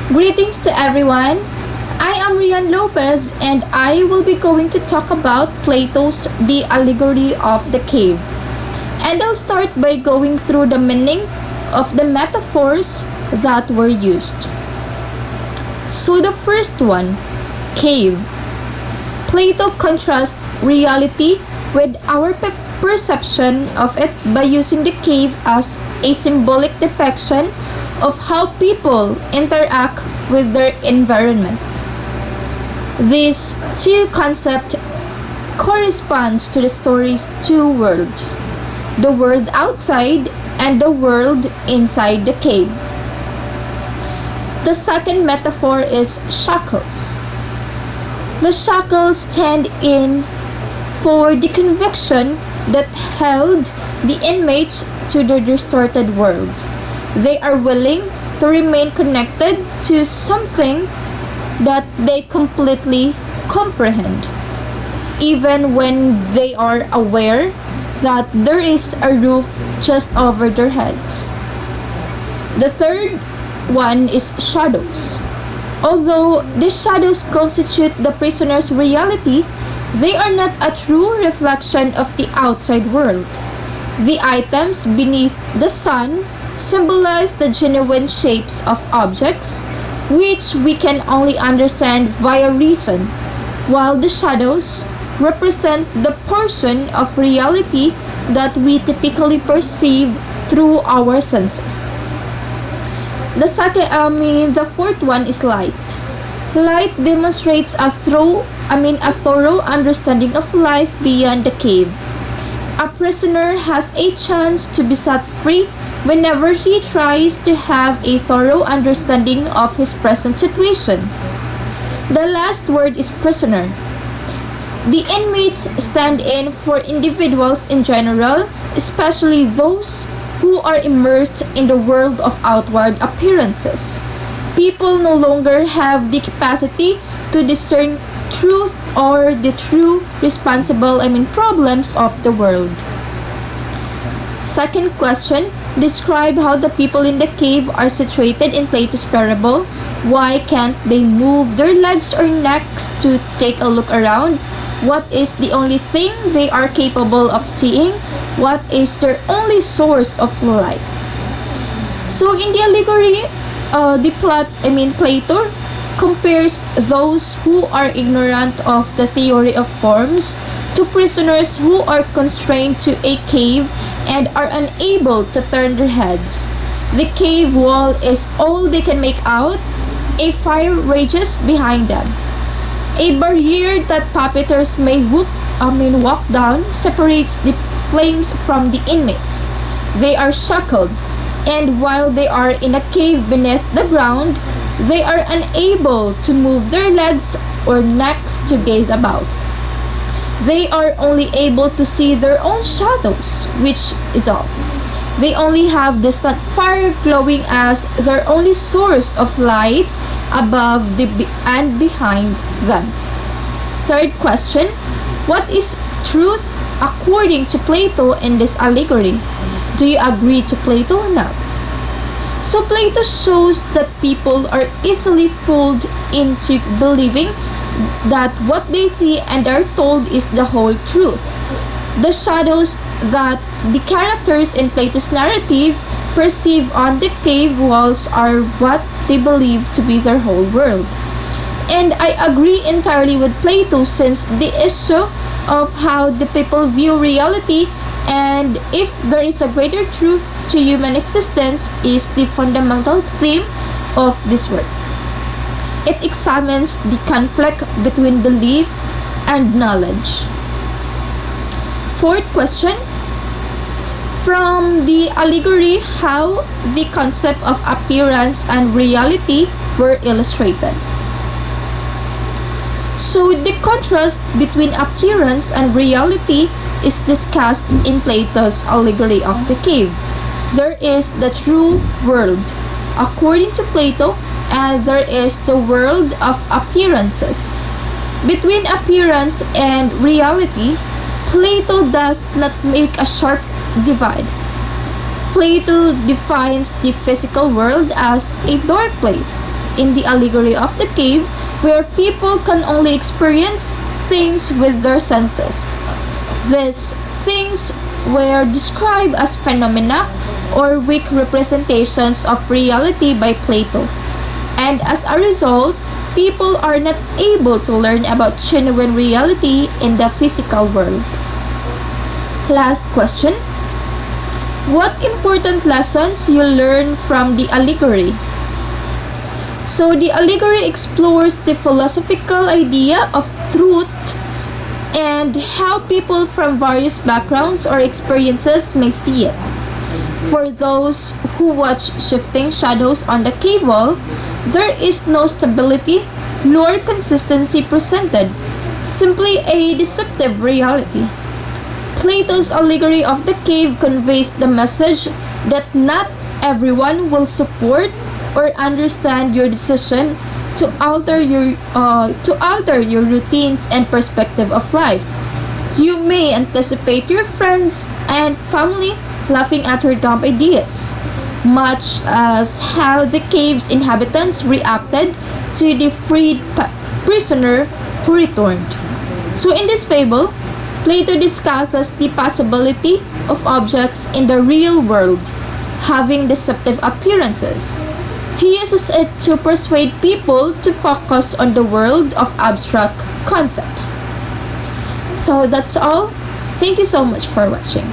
Greetings to everyone. I am Rian Lopez and I will be going to talk about Plato's The Allegory of the Cave. And I'll start by going through the meaning of the metaphors that were used. So the first one, cave. Plato contrasts reality with our perception of it by using the cave as a symbolic depiction of how people interact with their environment. These two concepts corresponds to the story's two worlds, the world outside and the world inside the cave. The second metaphor is shackles. The shackles stand in for the conviction that held the inmates to the distorted world. They are willing to remain connected to something that they completely comprehend, even when they are aware that there is a roof just over their heads. The third one is shadows. Although these shadows constitute the prisoner's reality, they are not a true reflection of the outside world. The items beneath the sun symbolize the genuine shapes of objects, which we can only understand via reason, while the shadows represent the portion of reality that we typically perceive through our senses. The fourth one is light. Light demonstrates a thorough understanding of life beyond the cave. A prisoner has a chance to be set free whenever he tries to have a thorough understanding of his present situation. The last word is prisoner. The inmates stand in for individuals in general, especially those who are immersed in the world of outward appearances. People no longer have the capacity to discern truth or the true problems of the world. Second question, describe how the people in the cave are situated in Plato's parable. Why can't they move their legs or necks to take a look around? What is the only thing they are capable of seeing? What is their only source of light? So in the allegory, Plato compares those who are ignorant of the theory of forms to prisoners who are constrained to a cave and are unable to turn their heads. The cave wall is all they can make out. A fire rages behind them. A barrier that puppeteers may walk down separates the flames from the inmates. They are shackled, and while they are in a cave beneath the ground, they are unable to move their legs or necks to gaze about. They are only able to see their own shadows, which is all. They only have distant fire glowing as their only source of light above and behind them. Third question, what is truth according to Plato in this allegory? Do you agree to Plato or not? So Plato shows that people are easily fooled into believing that what they see and are told is the whole truth. The shadows that the characters in Plato's narrative perceive on the cave walls are what they believe to be their whole world. And I agree entirely with Plato, since the issue of how the people view reality and if there is a greater truth to human existence is the fundamental theme of this work. It examines the conflict between belief and knowledge. Fourth question, from the allegory, how the concept of appearance and reality were illustrated. So the contrast between appearance and reality is discussed in Plato's allegory of the cave. There is the true world, according to Plato, and there is the world of appearances. Between appearance and reality, Plato does not make a sharp divide. Plato defines the physical world as a dark place, in the allegory of the cave, where people can only experience things with their senses. These things were described as phenomena or weak representations of reality by Plato. And as a result, people are not able to learn about genuine reality in the physical world. Last question. What important lessons you learn from the allegory? So the allegory explores the philosophical idea of truth and how people from various backgrounds or experiences may see it. For those who watch shifting shadows on the cave wall, there is no stability nor consistency presented, simply a deceptive reality. Plato's allegory of the cave conveys the message that not everyone will support or understand your decision to alter your routines and perspective of life. You may anticipate your friends and family laughing at your dumb ideas, much as how the cave's inhabitants reacted to the freed prisoner who returned. So in this fable, Plato discusses the possibility of objects in the real world having deceptive appearances. He uses it to persuade people to focus on the world of abstract concepts. So that's all. Thank you so much for watching.